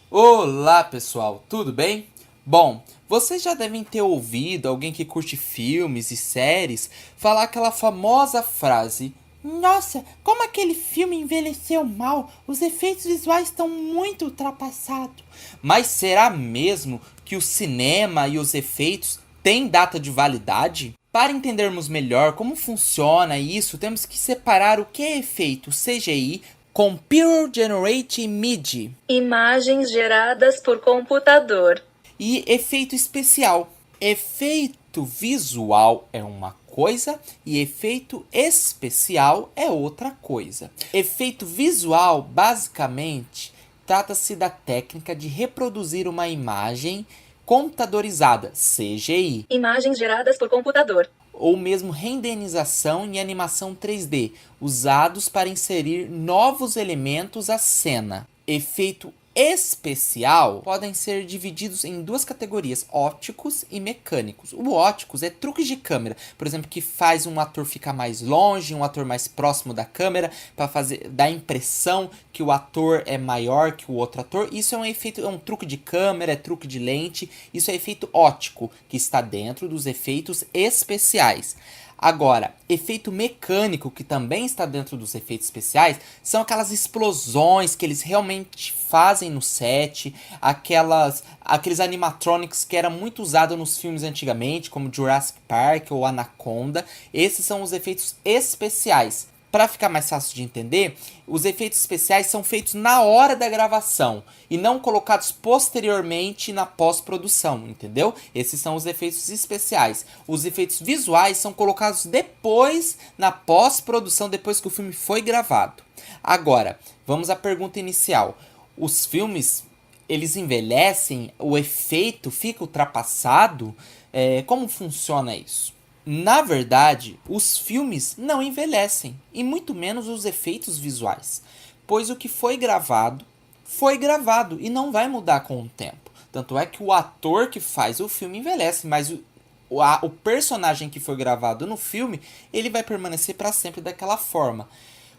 Olá pessoal, tudo bem? Bom, vocês já devem ter ouvido alguém que curte filmes e séries falar aquela famosa frase: Nossa, como aquele filme envelheceu mal, os efeitos visuais estão muito ultrapassados. Mas será mesmo que o cinema e os efeitos têm data de validade? Para entendermos melhor como funciona isso, temos que separar o que é efeito CGI, Computer Generated Image, Imagens geradas por computador. e efeito especial. Efeito visual é uma coisa e efeito especial é outra coisa. Efeito visual, basicamente, trata-se da técnica de reproduzir uma imagem computadorizada, CGI, Imagens geradas por computador. ou mesmo renderização e animação 3D, usados para inserir novos elementos à cena. Efeito especial podem ser divididos em duas categorias, ópticos e mecânicos. O ópticos é truques de câmera, por exemplo, que faz um ator ficar mais longe, um ator mais próximo da câmera, para fazer dar a impressão que o ator é maior que o outro ator. Isso é um efeito, é um truque de câmera, é truque de lente. Isso é efeito óptico, que está dentro dos efeitos especiais. Agora, efeito mecânico, que também está dentro dos efeitos especiais, são aquelas explosões que eles realmente fazem no set, aqueles animatronics que eram muito usados nos filmes antigamente, como Jurassic Park ou Anaconda. Esses são os efeitos especiais. Para ficar mais fácil de entender, os efeitos especiais são feitos na hora da gravação e não colocados posteriormente na pós-produção, entendeu? Esses são os efeitos especiais. Os efeitos visuais são colocados depois na pós-produção, depois que o filme foi gravado. Agora, vamos à pergunta inicial. Os filmes, eles envelhecem? O efeito fica ultrapassado? Como funciona isso? Na verdade, os filmes não envelhecem, e muito menos os efeitos visuais, pois o que foi gravado e não vai mudar com o tempo. Tanto é que o ator que faz o filme envelhece, mas o personagem que foi gravado no filme, ele vai permanecer para sempre daquela forma.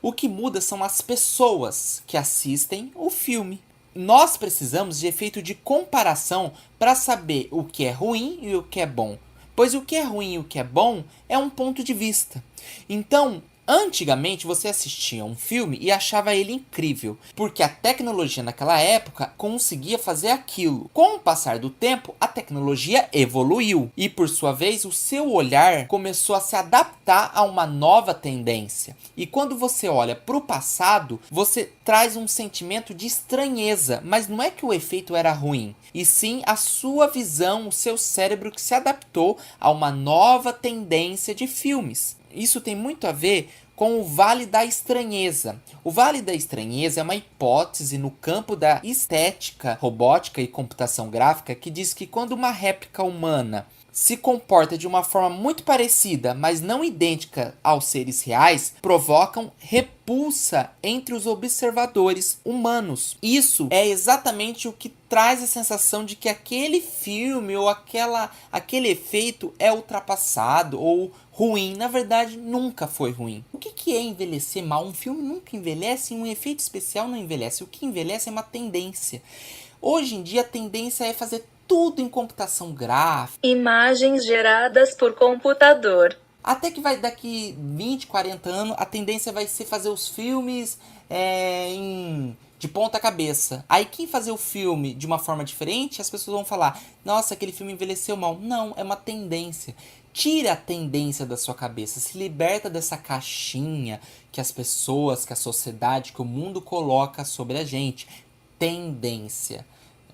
O que muda são as pessoas que assistem o filme. Nós precisamos de efeito de comparação para saber o que é ruim e o que é bom, pois o que é ruim e o que é bom é um ponto de vista. Então, antigamente você assistia um filme e achava ele incrível, porque a tecnologia naquela época conseguia fazer aquilo. Com o passar do tempo, a tecnologia evoluiu e, por sua vez, o seu olhar começou a se adaptar a uma nova tendência. E quando você olha para o passado, você traz um sentimento de estranheza, mas não é que o efeito era ruim, e sim a sua visão, o seu cérebro que se adaptou a uma nova tendência de filmes. Isso tem muito a ver com o Vale da Estranheza. O Vale da Estranheza é uma hipótese no campo da estética, robótica e computação gráfica que diz que quando uma réplica humana se comporta de uma forma muito parecida, mas não idêntica aos seres reais, provocam repulsa entre os observadores humanos. Isso é exatamente o que traz a sensação de que aquele filme ou aquele efeito é ultrapassado ou ruim. Na verdade, nunca foi ruim. O que é envelhecer mal? Um filme nunca envelhece e um efeito especial não envelhece. O que envelhece é uma tendência. Hoje em dia, a tendência é fazer tudo em computação gráfica. Imagens geradas por computador. Até que vai daqui 20, 40 anos, a tendência vai ser fazer os filmes de ponta cabeça. Aí quem fazer o filme de uma forma diferente, as pessoas vão falar: nossa, aquele filme envelheceu mal. Não, é uma tendência. Tira a tendência da sua cabeça, se liberta dessa caixinha que as pessoas, que a sociedade, que o mundo coloca sobre a gente. Tendência,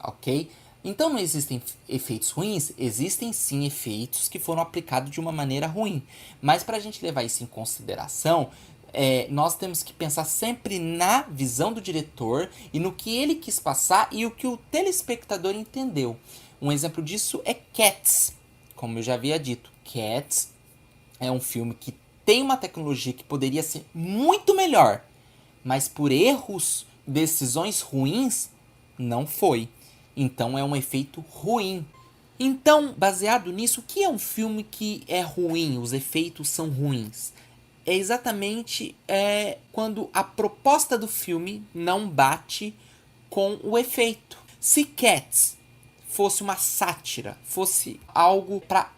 ok? Então não existem efeitos ruins? Existem sim efeitos que foram aplicados de uma maneira ruim. Mas para a gente levar isso em consideração, nós temos que pensar sempre na visão do diretor e no que ele quis passar e o que o telespectador entendeu. Um exemplo disso é Cats, como eu já havia dito. Cats é um filme que tem uma tecnologia que poderia ser muito melhor, mas por erros, decisões ruins, não foi. Então é um efeito ruim. Então, baseado nisso, o que é um filme que é ruim? Os efeitos são ruins. É exatamente quando a proposta do filme não bate com o efeito. Se Cats fosse uma sátira, fosse algo para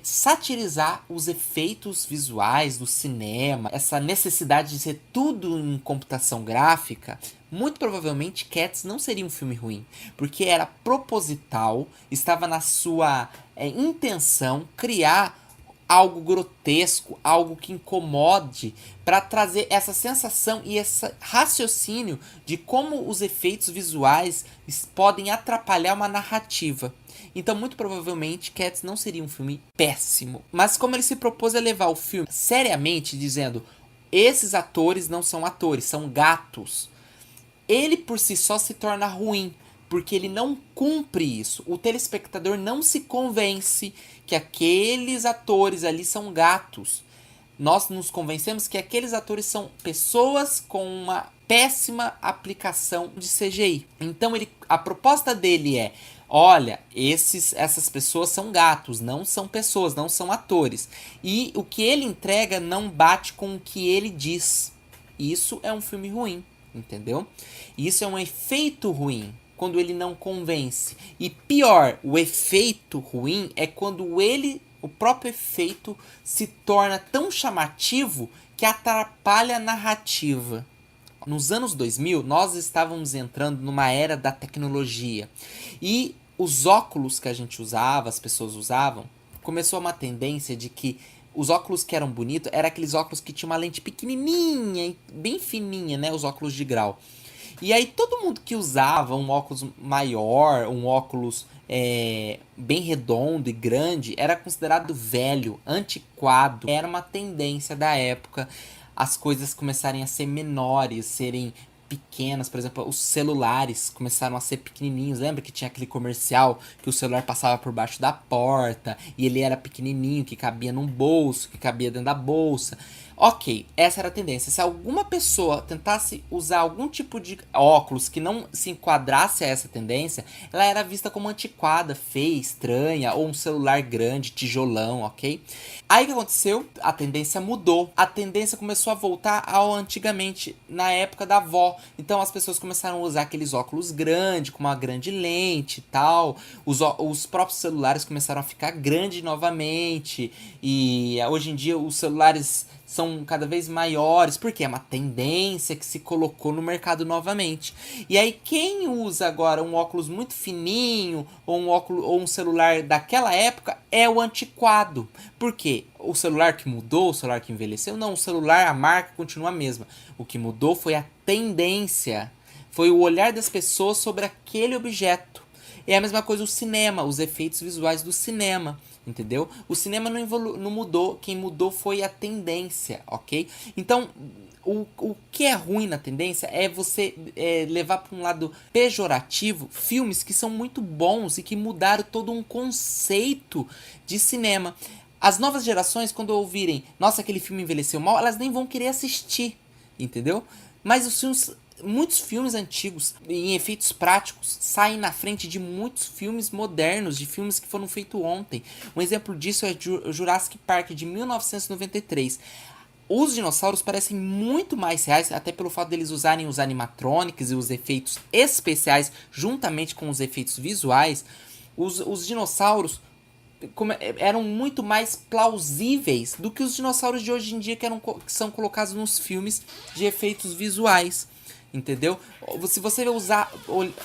satirizar os efeitos visuais do cinema, essa necessidade de ser tudo em computação gráfica, muito provavelmente Cats não seria um filme ruim, porque era proposital, estava na sua intenção criar algo grotesco, algo que incomode, para trazer essa sensação e esse raciocínio de como os efeitos visuais podem atrapalhar uma narrativa. Então, muito provavelmente, Cats não seria um filme péssimo. Mas como ele se propôs a levar o filme seriamente, dizendo: esses atores não são atores, são gatos, ele por si só se torna ruim, porque ele não cumpre isso. O telespectador não se convence que aqueles atores ali são gatos. Nós nos convencemos que aqueles atores são pessoas com uma péssima aplicação de CGI. Então a proposta dele é: olha, essas pessoas são gatos, não são pessoas, não são atores. E o que ele entrega não bate com o que ele diz. Isso é um filme ruim, entendeu? Isso é um efeito ruim, quando ele não convence. E pior, o efeito ruim é quando o próprio efeito se torna tão chamativo que atrapalha a narrativa. Nos anos 2000, nós estávamos entrando numa era da tecnologia. E os óculos que a gente usava, as pessoas usavam, começou uma tendência de que os óculos que eram bonitos eram aqueles óculos que tinham uma lente pequenininha, bem fininha, né? Os óculos de grau. E aí todo mundo que usava um óculos maior, um óculos bem redondo e grande, era considerado velho, antiquado. Era uma tendência da época as coisas começarem a ser menores, serem pequenas. Por exemplo, os celulares começaram a ser pequenininhos. Lembra que tinha aquele comercial que o celular passava por baixo da porta e ele era pequenininho, que cabia num bolso, que cabia dentro da bolsa? Ok, essa era a tendência. Se alguma pessoa tentasse usar algum tipo de óculos que não se enquadrasse a essa tendência, ela era vista como antiquada, feia, estranha, ou um celular grande, tijolão, ok? Aí o que aconteceu? A tendência mudou. A tendência começou a voltar ao antigamente, na época da avó. Então as pessoas começaram a usar aqueles óculos grandes, com uma grande lente e tal. Os próprios celulares começaram a ficar grandes novamente. E hoje em dia os celulares são cada vez maiores, porque é uma tendência que se colocou no mercado novamente. E aí quem usa agora um óculos muito fininho, ou um celular daquela época, é o antiquado. Por quê? O celular que mudou, o celular que envelheceu? Não, o celular, a marca continua a mesma. O que mudou foi a tendência, foi o olhar das pessoas sobre aquele objeto. É a mesma coisa o cinema, os efeitos visuais do cinema, entendeu? O cinema não mudou, quem mudou foi a tendência, ok? Então, o que é ruim na tendência é você levar para um lado pejorativo filmes que são muito bons e que mudaram todo um conceito de cinema. As novas gerações, quando ouvirem, nossa, aquele filme envelheceu mal, elas nem vão querer assistir, entendeu? Mas os filmes... Muitos filmes antigos, em efeitos práticos, saem na frente de muitos filmes modernos, de filmes que foram feitos ontem. Um exemplo disso é Jurassic Park, de 1993. Os dinossauros parecem muito mais reais, até pelo fato deles usarem os animatronics e os efeitos especiais, juntamente com os efeitos visuais. Os dinossauros eram muito mais plausíveis do que os dinossauros de hoje em dia, que são colocados nos filmes de efeitos visuais. Entendeu? Se você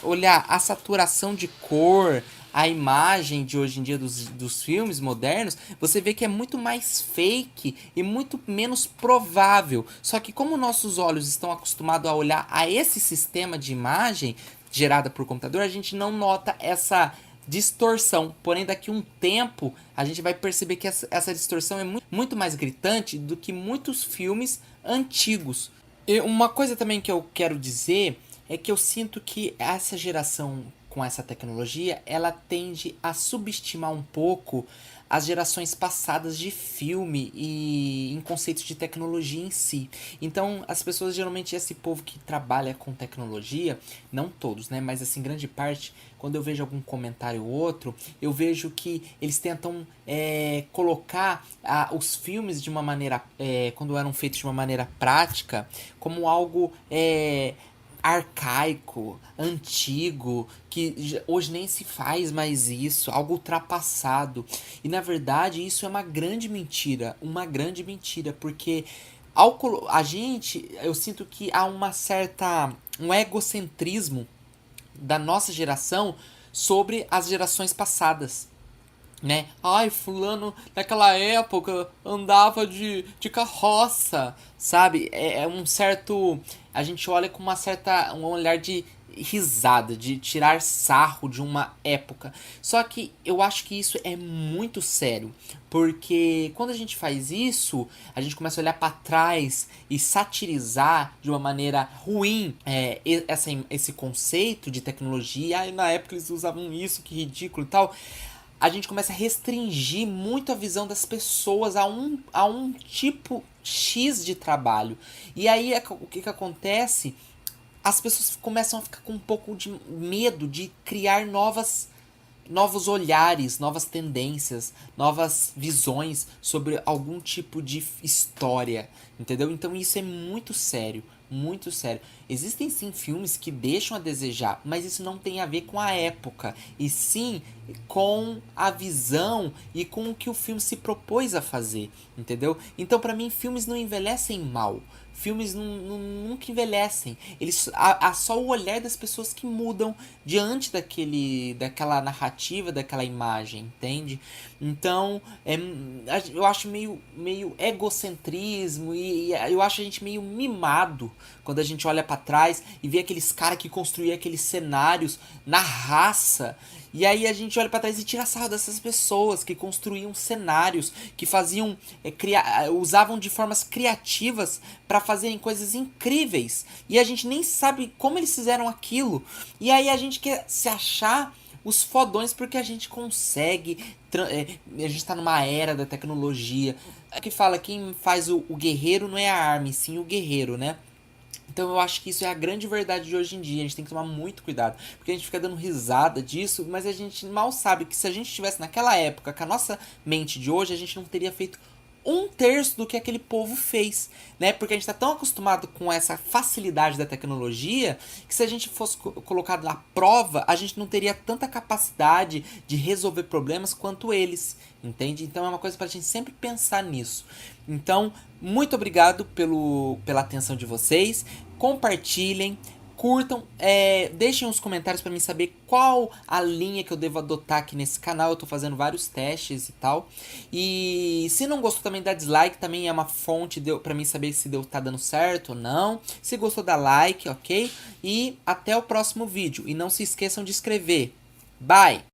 olhar a saturação de cor, a imagem de hoje em dia dos filmes modernos, você vê que é muito mais fake e muito menos provável. Só que como nossos olhos estão acostumados a olhar a esse sistema de imagem gerada por computador, a gente não nota essa distorção. Porém, daqui a um tempo, a gente vai perceber que essa distorção é muito mais gritante do que muitos filmes antigos. E uma coisa também que eu quero dizer é que eu sinto que essa geração com essa tecnologia, ela tende a subestimar um pouco as gerações passadas de filme e em conceitos de tecnologia em si. Então, as pessoas, geralmente, esse povo que trabalha com tecnologia, não todos, né, mas assim, grande parte, quando eu vejo algum comentário ou outro, eu vejo que eles tentam colocar os filmes de uma maneira, quando eram feitos de uma maneira prática, como algo arcaico, antigo, que hoje nem se faz mais isso, algo ultrapassado. E na verdade isso é uma grande mentira, porque a gente, eu sinto que há um egocentrismo da nossa geração sobre as gerações passadas, né? Ai, fulano naquela época andava de carroça, sabe? É um certo... A gente olha com um olhar de risada, de tirar sarro de uma época. Só que eu acho que isso é muito sério, porque quando a gente faz isso, a gente começa a olhar para trás e satirizar de uma maneira ruim esse conceito de tecnologia. Ai, na época eles usavam isso, que ridículo e tal. A gente começa a restringir muito a visão das pessoas a um tipo X de trabalho. E aí o que acontece? As pessoas começam a ficar com um pouco de medo de criar novos olhares, novas tendências, novas visões sobre algum tipo de história, entendeu? Então isso é muito sério, muito sério. Existem sim filmes que deixam a desejar, mas isso não tem a ver com a época, e sim com a visão e com o que o filme se propôs a fazer, entendeu? Então pra mim filmes não envelhecem mal. Filmes nunca envelhecem. Há só o olhar das pessoas que mudam diante daquela narrativa, daquela imagem, entende? Então, eu acho meio egocentrismo e eu acho a gente meio mimado quando a gente olha pra trás e vê aqueles caras que construíam aqueles cenários na raça. E aí a gente olha pra trás e tira sarro dessas pessoas que construíam cenários, que faziam, usavam de formas criativas pra fazerem coisas incríveis. E a gente nem sabe como eles fizeram aquilo. E aí a gente quer se achar os fodões porque a gente consegue. A gente tá numa era da tecnologia. É que fala, quem faz o guerreiro não é a arma, e sim o guerreiro, né? Então eu acho que isso é a grande verdade de hoje em dia. A gente tem que tomar muito cuidado. Porque a gente fica dando risada disso, mas a gente mal sabe que se a gente estivesse naquela época, com a nossa mente de hoje, a gente não teria feito um terço do que aquele povo fez, né? Porque a gente está tão acostumado com essa facilidade da tecnologia que se a gente fosse colocado na prova, a gente não teria tanta capacidade de resolver problemas quanto eles, entende? Então é uma coisa para a gente sempre pensar nisso. Então, muito obrigado pela atenção de vocês. Compartilhem, curtam, deixem os comentários para mim saber qual a linha que eu devo adotar aqui nesse canal. Eu tô fazendo vários testes e tal. E se não gostou também, dá dislike, também é uma fonte para mim saber se tá dando certo ou não. Se gostou, dá like, ok? E até o próximo vídeo. E não se esqueçam de inscrever. Bye!